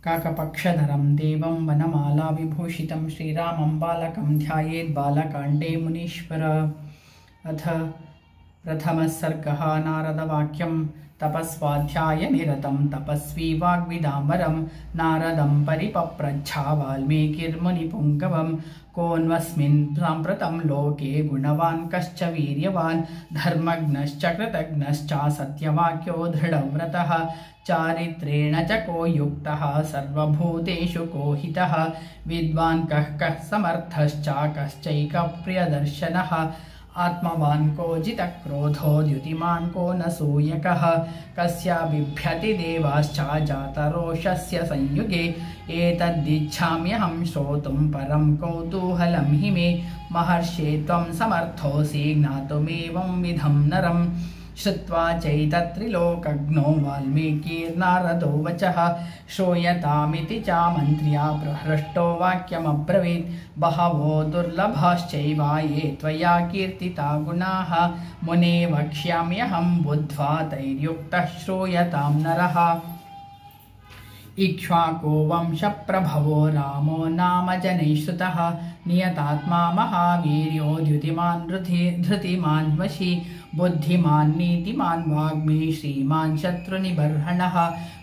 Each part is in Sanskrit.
काकपक्षधरं देवं वनमाला विभूषितं श्रीरामं बालकं ध्यायेत् बालकाण्डे मुनीश्वर। अथ प्रथमः सर्गः। नारदवाक्यं तपस्वाध्यायनिरतं तपस्वी वाग्विदाम्बरं नारदं परिपप्रच्छा वाल्मीकिर्मुनिपुङ्गवं कोऽन्वस्मिन् साम्प्रतं लोके गुणवान् कश्च वीर्यवान् धर्मज्ञश्च कृतज्ञश्च सत्यवाक्यो दृढव्रतः चारित्रेण च को युक्तः सर्वभूतेषु को हितः विद्वान् कः समर्थश्च कश्चैकप्रियदर्शनः आत्मवान् को जितक्रोधो द्युतिमान् को न सूयकः कस्य बिभ्यति देवाश्च जातरोषस्य संयुगे एतद्दिच्छाम्यहं श्रोतुं परं कौतूहलं हि मे महर्षे त्वं समर्थोऽसि ज्ञातुमेवं विधं नरम् श्रुत्वा चैतत्रिलोकज्ञो वाल्मीकिर्नारदो वचः श्रूयतामिति चामन्त्र्या प्रहृष्टो वाक्यमब्रवीत् बहवो दुर्लभाश्चैव ये त्वया कीर्तिता गुणाः मुने वक्ष्याम्यहं बुद्ध्वा तैर्युक्तः श्रूयतां नरः। इक्ष्वाको वंशप्रभवो रामो नाम जनैः श्रुतः नियतात्मा महावीर्यो द्युतिमान् धृतिमान् वशी बुद्धिमान् नीतिमान् वाग्मी श्रीमान् शत्रुनिबर्हणः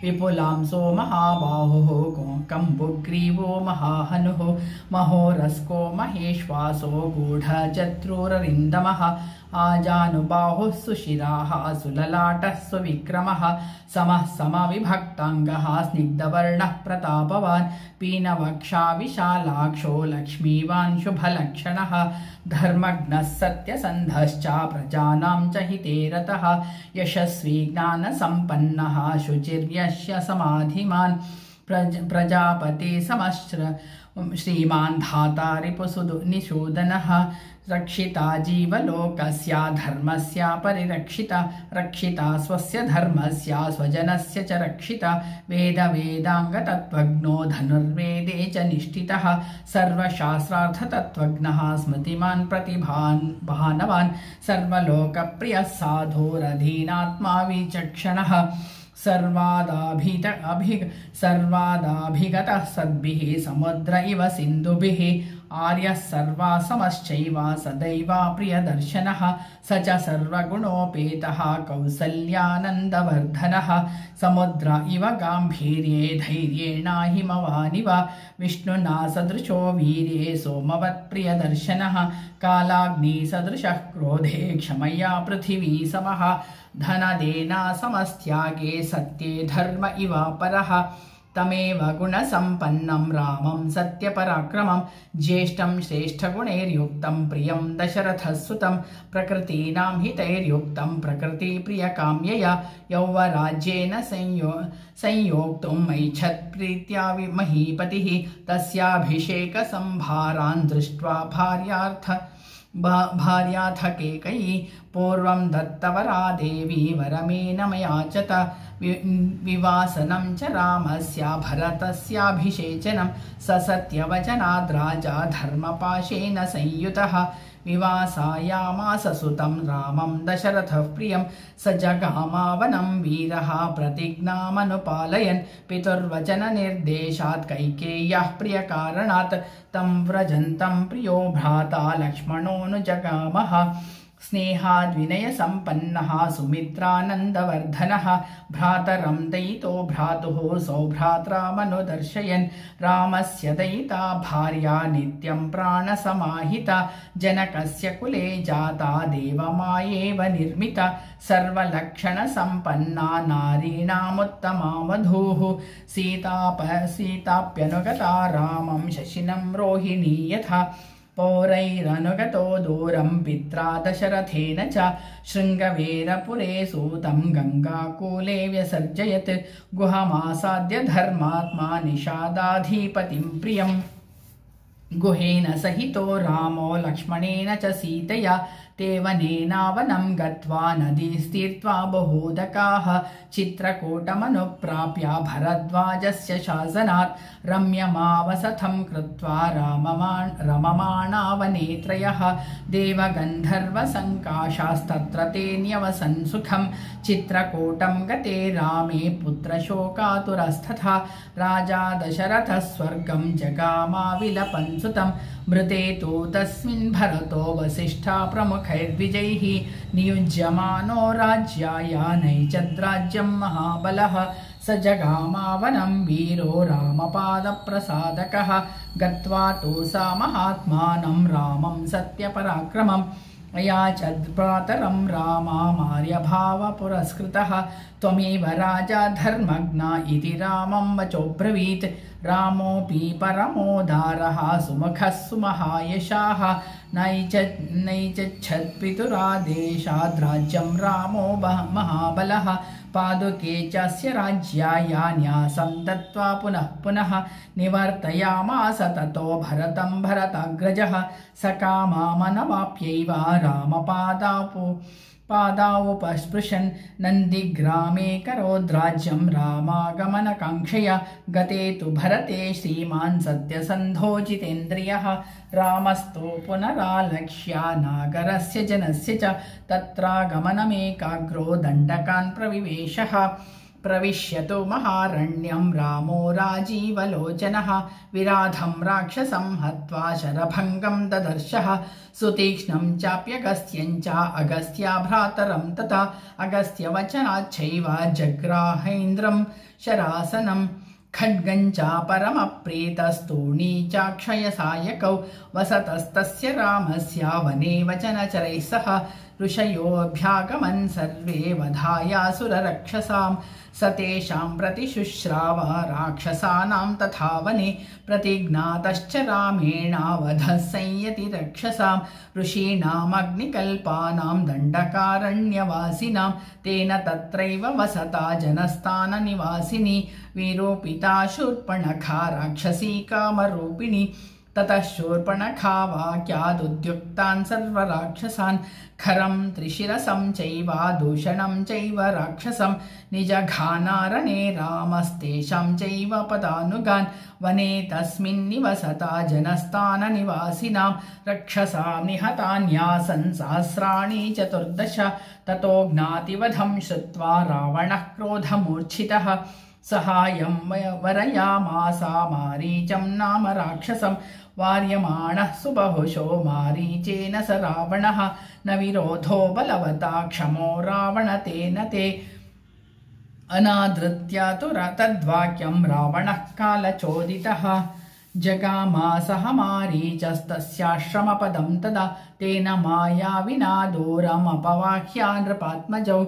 विपुलांसो महाबाहुः कम्बुग्रीवो महाहनुः महोरस्को महेश्वासो गूढचत्रुररिन्दमः आजानुबाहुः सुशिराः सुललाटः सुविक्रमः समः समविभक्ताङ्गः स्निग्धवर्णः प्रतापवान् पीनवक्षा विशालाक्षो लक्ष्मीवान् शुभलक्षणः धर्मज्ञः सत्यसन्धश्च प्रजानां च हिते रतः यशस्वी ज्ञानसम्पन्नः शुचिर्यस्य समाधिमान् प्रजापति समश्र श्रीमान् धाता रिपुनिषूदनः रक्षिता जीवलोकस्य धर्मस्य परिरक्षिता रक्षिता स्वस्य धर्मस्य स्वजनस्य च रक्षिता वेदाङ्गतत्त्वज्ञो धनुर्वेदे च निष्ठितः सर्वशास्त्रार्थतत्त्वज्ञः स्मृतिमान् प्रतिभावान् सर्वलोकप्रियः साधुरधीनात्मा विचक्षणः सर्वादाभिगतः सद्भिः समुद्र इव सिन्धुभिः आर्यः सर्वासमश्चैव सदैव प्रियदर्शनः स च सर्वगुणोपेतः कौसल्यानन्दवर्धनः समुद्र इव गाम्भीर्ये धैर्येण हिमवानिव विष्णुना सदृशो वीर्ये सोमवत्प्रियदर्शनः कालाग्निसदृशः क्रोधे क्षमया पृथिवी समः धनदेना समस्त्यागे सत्ये धर्म इव परः तमेव गुणसम्पन्नं रामं सत्यपराक्रमं ज्येष्ठं श्रेष्ठगुणैर्युक्तं प्रियं दशरथसुतं प्रकृतीनां हितैर्युक्तं प्रकृतिप्रियकाम्यया यौवराज्येन संयोक्तुम् ऐच्छत्प्रीत्या महीपतिः तस्याभिषेकसंभारान् दृष्ट्वा भार्याथकेकयी पूर्वं दत्तवरा देवी वरमेन मयाचत विवासनं च रामस्य भरतस्याभिषेचनं स सत्यवचनाद् राजा धर्मपाशेन संयुतः विवासायामास सुतं रामं दशरथः प्रियं स जगामावनं वीरः प्रतिज्ञामनुपालयन् पितुर्वचननिर्देशात् कैकेय्याः प्रियकारणात् तं व्रजन्तं प्रियो भ्राता लक्ष्मणोऽनुजगामः स्नेहाद्विनयसम्पन्नः सुमित्रानन्दवर्धनः भ्रातरं दयितो भ्रातुः सौभ्रात्रामनुदर्शयन् रामस्य दयिता भार्या नित्यं प्राणसमाहिता जनकस्य कुले जाता देवमायेव निर्मिता सर्वलक्षणसम्पन्ना नारीणामुत्तमा वधूः सीताप्यनुगता रामं शशिनं रोहिणी यथा पौरैरनुगतो दूरं पित्रा दशरथेन च शृङ्गवेरपुरे सूतं गङ्गाकूले व्यसर्जयत् गुहमासाद्य धर्मात्मा निषादाधिपतिं प्रियम् गुहेन सहितो रामो लक्ष्मणेन च सीतया ते वनेनावनं गत्वा नदीस्तीर्त्वा बहूदकाः चित्रकूटमनुप्राप्य भरद्वाजस्य शासनात् रम्यमावसथं कृत्वा रममाणा वने त्रयः देवगन्धर्वसङ्काशास्तत्र ते न्यवसन् सुखं चित्रकूटं गते रामे पुत्रशोकातुरस्तथा राजा दशरथः स्वर्गं जगामाविलपन् सुतं मृते तु तस्मिन् भरतो वसिष्ठा प्रमुखैर्द्विजैः नियुज्यमानो राज्याय नैचद्राज्यं महाबलः स जगामावनं वीरो रामपादप्रसादकः गत्वा तु सा महात्मानं रामं सत्यपराक्रमम् अयाचद्भ्रातरं रामार्यभावपुरस्कृतः त्वमेव राजा धर्मज्ञा इति रामं वचोब्रवीत् रामोऽपि परमोदारः सुमुखः सुमहायशाः नैचच्छत्पितुरादेशाद्राज्यं रामो महाबलः पादुके चास्य राज्याय न्यासं दत्त्वा पुनः पुनः निवर्तयामास ततो भरतं भरताग्रजः सकामामनवाप्यैव रामपादावुपस्पृशन् नन्दिग्रामे करोद्राज्यं रामागमनकाङ्क्षया गते तु भरते श्रीमान् सत्यसन्धो जितेन्द्रियः रामस्तु पुनरालक्ष्य नागरस्य जनस्य च तत्रागमनमेकाग्रो दण्डकान् प्रविवेशः प्रविश्यतु महारण्यं रामो राजीवलोचनः विराधं राक्षसं हत्वा शरभङ्गं ददर्शः सुतीक्ष्णं चाप्यगस्त्यं च अगस्त्याभ्रातरं तथा अगस्त्यवचनाच्चैव जग्राहेन्द्रं शरासनं खड्गं च परमप्रीतस्तूणी चाक्षयसायकौ वसतस्तस्य रामस्य वने वचनचरैः सह ऋषयोऽभ्यागमन् सर्वे वधायासुररक्षसां स तेषां प्रतिशुश्राव राक्षसानां तथा वने प्रतिज्ञातश्च रामेण वधः संयति रक्षसां ऋषीणामग्निकल्पानां दण्डकारण्यवासिनां तेन तत्रैव वसता जनस्थाननिवासिनी विरूपिता शूर्पणखा राक्षसी कामरूपिणी ततः शूर्पणखा वाक्यादुद्युक्तान् सर्वराक्षसान् खरं त्रिशिरसं चैव दूषणं चैव राक्षसं निजघानारणे रामस्तेषां चैव पदानुगान् वने तस्मिन्निवसता जनस्थाननिवासिनां रक्षसां निहतान्यासन् सहस्राणि 14 ततो ज्ञातिवधं श्रुत्वा रावणः क्रोधमूर्छितः सहायं वरयामासा मारीचं नाम राक्षसं वार्यमाणः सुबहुशो मारीचेन स रावणः न विरोधो बलवता क्षमो रावणतेन ते अनादृत्य तु तद्वाक्यं रावणः कालचोदितः जगामासः मारीचस्तस्याश्रमपदं तदा तेन मायाविना दूरमपवाह्या नृपात्मजौ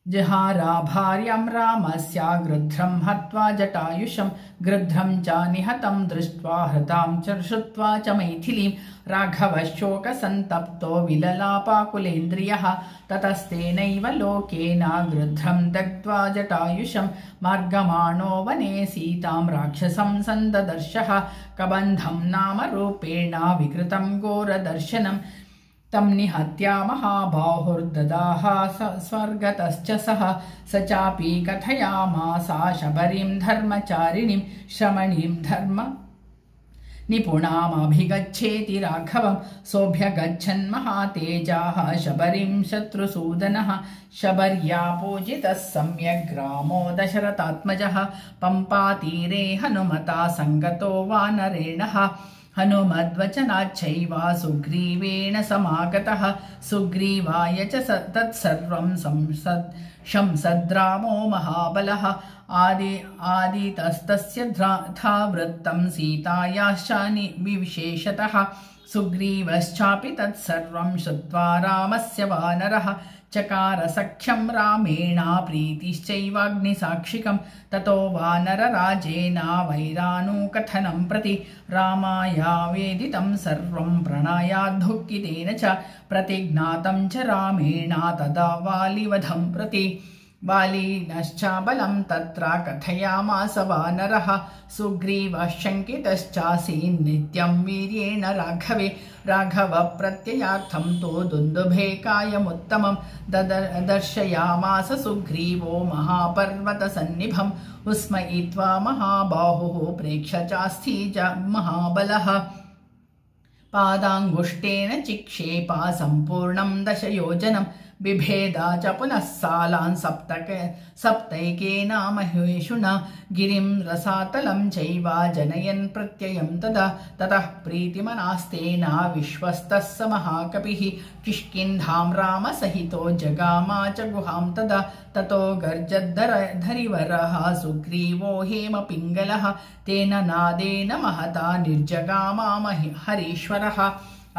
जहारा भार्यां रामस्य गृध्रं हत्वा जटायुषं गृध्रं च निहतं दृष्ट्वा हृतां च श्रुत्वा च मैथिलीं राघवशोकसन्तप्तो विललापाकुलेन्द्रियः ततस्तेनैव लोकेन गृध्रं दग्ध्वा जटायुषं मार्गमाणो वने सीतां राक्षसं सन्ददर्शः कबन्धं नाम रूपेण विकृतं घोरदर्शनं तं निहत्या महाबाहुर्ददाह स्वर्गतश्च सः स चापि कथयामासा शबरीं धर्मचारिणीं श्रमणीं धर्म निपुणामभिगच्छेति राघवं सोऽभ्यगच्छन् महातेजाः शबरीं शत्रुसूदनः शबर्या पूजितः सम्यग् रामो दशरथात्मजः पम्पातीरे हनुमता संगतो वानरेणः हनुमद्वचनाच्चैव सुग्रीवेण समागतः सुग्रीवाय च तत्सर्वं शंसद्रामो महाबलः आदितस्तस्य वृत्तं सीतायाश्च विशेषतः सुग्रीवश्चापि तत्सर्वं श्रुत्वा रामस्य वानरः चकार सख्यं रामेण प्रीतिश्चैवाग्निसाक्षिकं ततो वानरराजेन वैरानुकथनं प्रति रामायावेदितं सर्वं प्रणयाद्दुःखितेन च प्रतिज्ञातं च रामेण तदा वालिवधं प्रति बालीनश्चाबलं तत्र कथयामास वानरः सुग्रीवः शङ्कितश्चासीन् नित्यं वीर्येण राघवे राघव प्रत्ययार्थं तु दुन्दुभे कायमुत्तमं दर्शयामास सुग्रीवो महापर्वतसन्निभम् उस्मयित्वा महाबाहुः प्रेक्ष्य चास्ति च महाबलः पादाङ्गुष्ठेन चिक्षेपा सम्पूर्णं दशयोजनं बिभेदा च पुनः सालान् सप्तैकेन महेषुना गिरिं रसातलं चैव जनयन् प्रत्ययं तदा ततः प्रीतिमनास्तेन विश्वस्तः स महाकपिः किष्किन्धां रामसहितो जगामा च गुहां तदा ततो गर्जद्धरिवरः सुग्रीवो हेमपिङ्गलः तेन नादेन महता निर्जगामा हरीश्वरः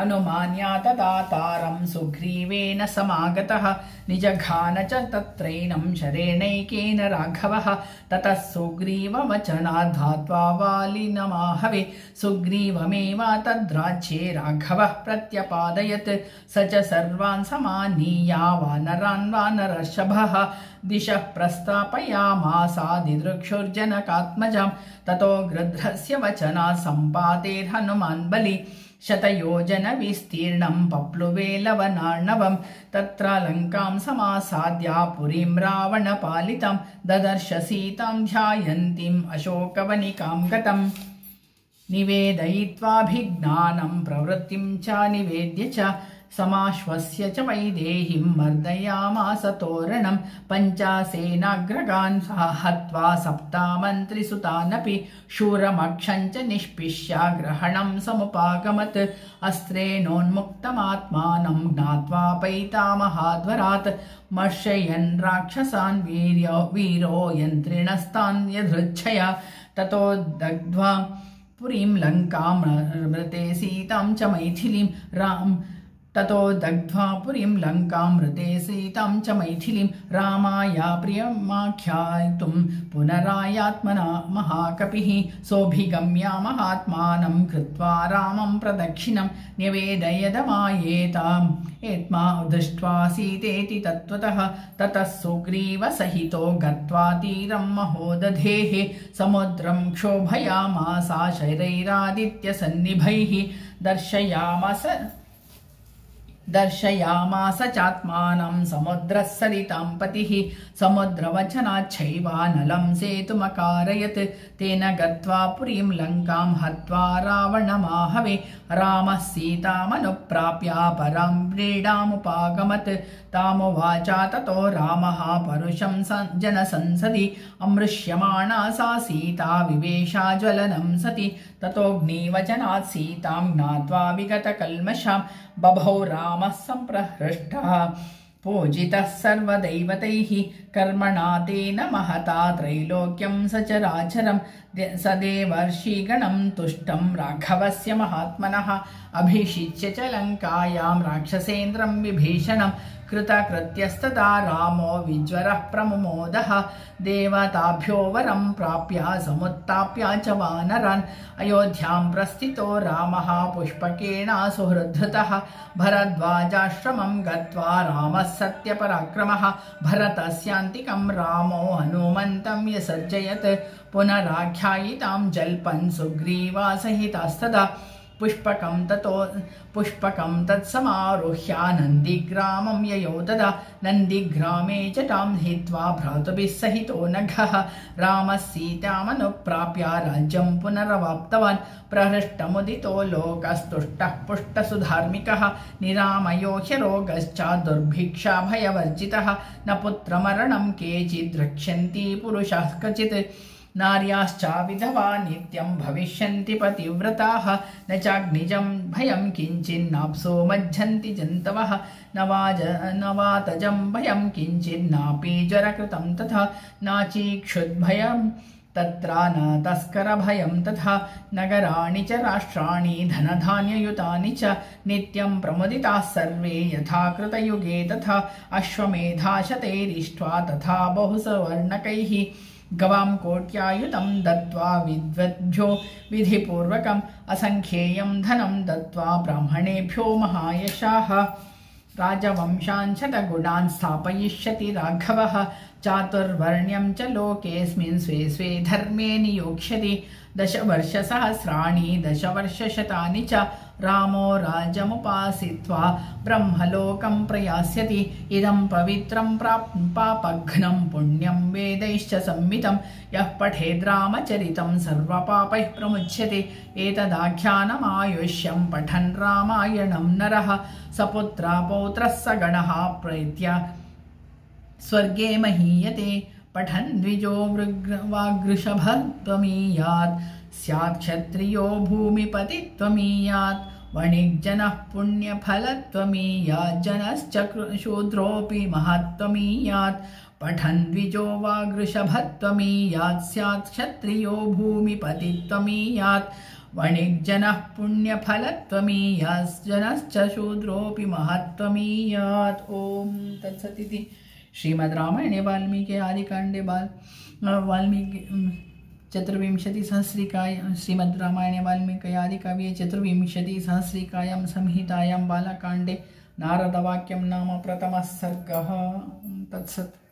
अनुमान्या तदा तारं सुग्रीवेन समागतः निजघान च तत्रैनं शरेणैकेन राघवः ततः सुग्रीववचनाद्धात्वा वालिनमाहवे सुग्रीवमेव तद्राज्ये राघवः प्रत्यपादयत् स च सर्वान् समानीया वानरान् वानरर्षभः दिशः प्रस्तापयामासादिदृक्षुर्जनकात्मजां ततो गृध्रस्य वचनात् सम्पातेर्हनुमान् बलि शतयोजन विस्तीर्णं पप्लुवे लवनार्णवं तत्र लङ्कां समासाद्या पुरीं रावणपालितां ददर्श सीतां ध्यायन्तीम् अशोकवनिकां गतम् निवेदयित्वाभिज्ञानं प्रवृत्तिं च निवेद्य च समाश्वस्य च वैदेहीं मर्दयामास तोरणं पञ्चासेनाग्रगान् हत्वा सप्तामन्त्रिसुतानपि शूरमक्षं च निष्पिष्य ग्रहणं समुपागमत् अस्त्रेणोन्मुक्तमात्मानं ज्ञात्वा पैतामहाध्वरात् मर्शयन् राक्षसान् वीरो यन्त्रिणस्तान् यदृच्छया ततो दग्ध्वा पुरीं लङ्कां मृते सीतां च मैथिलीं ततो दग्ध्वा पुरीं लङ्कां मृते सीतां च मैथिलीं रामाय प्रियमाख्यातुं पुनरायात्मना महाकपिः सोऽभिगम्य महात्मानं कृत्वा रामं प्रदक्षिणं न्यवेदयदमायेताम् एत्मा दृष्ट्वा सीतेति तत्त्वतः ततः सुग्रीवसहितो गत्वा तीरं महोदधेः समुद्रं क्षोभयामासा शरैरादित्यसन्निभैः दर्शयामास चात्मानं समुद्रः सरितां पतिः समुद्रवचनाच्छैवानलं सेतुमकारयत् तेन गत्वा पुरीं लङ्कां हत्वा रावणमाहवे रामः सीतामनुप्राप्य परां व्रीडामुपागमत् तामुवाचा ततो रामः परुषं जनसंसदि अमृष्यमाणा सा सीता विवेशा ज्वलनं सति ततोऽग्निवचनात् सीतां ज्ञात्वा विगतकल्मषां बभौ रामः सम्प्रहृष्टः पूजितः सर्वदैवतैः कर्मणा तेन महता त्रैलोक्यं सचराचरं स देवर्षिगणं तुष्टं राघवस्य महात्मनः अभिषिच्य च लङ्कायां राक्षसेन्द्रं विभीषणं कृतकृत्यस्तदा रामो विज्वरः प्रमुमोदः देवताभ्यो वरं प्राप्य समुत्थाप्य च वानरान् अयोध्यां प्रस्थितो रामः पुष्पकेण सुहृद्धृतः भरद्वाजाश्रमं गत्वा रामः सत्यपराक्रमः भरतस्यान्तिकं रामो हनुमन्तं यसर्जयत् पुनराख्यायितां जल्पन् सुग्रीवासहितास्तदा पुष्पकं तत्समारुह्य नन्दिग्रामं ययौ तदा नन्दिग्रामे जटां हित्वा भ्रातुभिः सहितो नघः रामः सीतामनुप्राप्य राज्यं पुनरवाप्तवान् प्रहृष्टमुदितो लोकस्तुष्टः पुष्टसुधार्मिकः निरामयो ह्यरोगश्च दुर्भिक्षा भयवर्जितः न पुत्रमरणं केचिद् रक्ष्यन्ति पुरुषाः क्वचित् नार्याश्च विधवा नित्यं भविष्यन्ति पतिव्रताः न चाग्निजं भयं किञ्चिन्नाप्सो मज्जन्ति जन्तवः न वातजं भयं किञ्चिन्नापि ज्वरकृतं तथा नाचीक्षुद्भयं तत्र न तस्करभयं तथा नगराणि च राष्ट्राणि धनधान्ययुतानि च नित्यं प्रमुदिताः सर्वे यथा कृतयुगे तथा अश्वमेधाशतैरिष्ट्वा तथा बहुसवर्णकैः गवां कोट्यायुतं दत्त्वा विद्वद्भ्यो विधिपूर्वकम् असङ्ख्येयं धनं दत्त्वा ब्राह्मणेभ्यो महायशाः राजवंशान् शतगुणान् स्थापयिष्यति राघवः चातुर्वर्ण्यं च लोकेऽस्मिन् स्वे स्वे धर्मे नियोक्ष्यति 10 वर्षसहस्राणि 10 वर्षशतानि च रामो राज्यमुपासित्वा ब्रह्मलोकं प्रयास्यति इदं पवित्रं पापघ्नं पुण्यं वेदैश्च संहितं यः पठेद् रामचरितं सर्वपापैः प्रमुच्यते एतदाख्यानमायुष्यं पठन् रामायणं नरः सपुत्रः पौत्रः सगणः प्रेत्य स्वर्गे महीयते पठन् द्विजो वागृषभत्वमीयात् स्यात् क्षत्रियो भूमिपतित्वमीयात् वणिक्जनः पुण्यफलत्वमीयात् जनश्च शूद्रोऽपि महत्त्वमीयात् पठन् द्विजो वागृषभत्वमीयात् स्यात् क्षत्रियो भूमिपतित्वमीयात् वणिक्जनः पुण्यफलत्वमीयात् जनश्च शूद्रोऽपि महत्त्वमीयात्। ओम तत्सदिति श्रीमद् रामायणे वाल्मीकि आदिकांडे वाल्मीकि चतुर्विंशतिसहस्रिकाय श्रीमद् रामायणे वाल्मीकि आदिकाव्ये चतुर्विंशतिसहस्रिकायां संहितायां बालकांडे नारदवाक्यं नाम प्रथमः सर्गः। तत्सत्।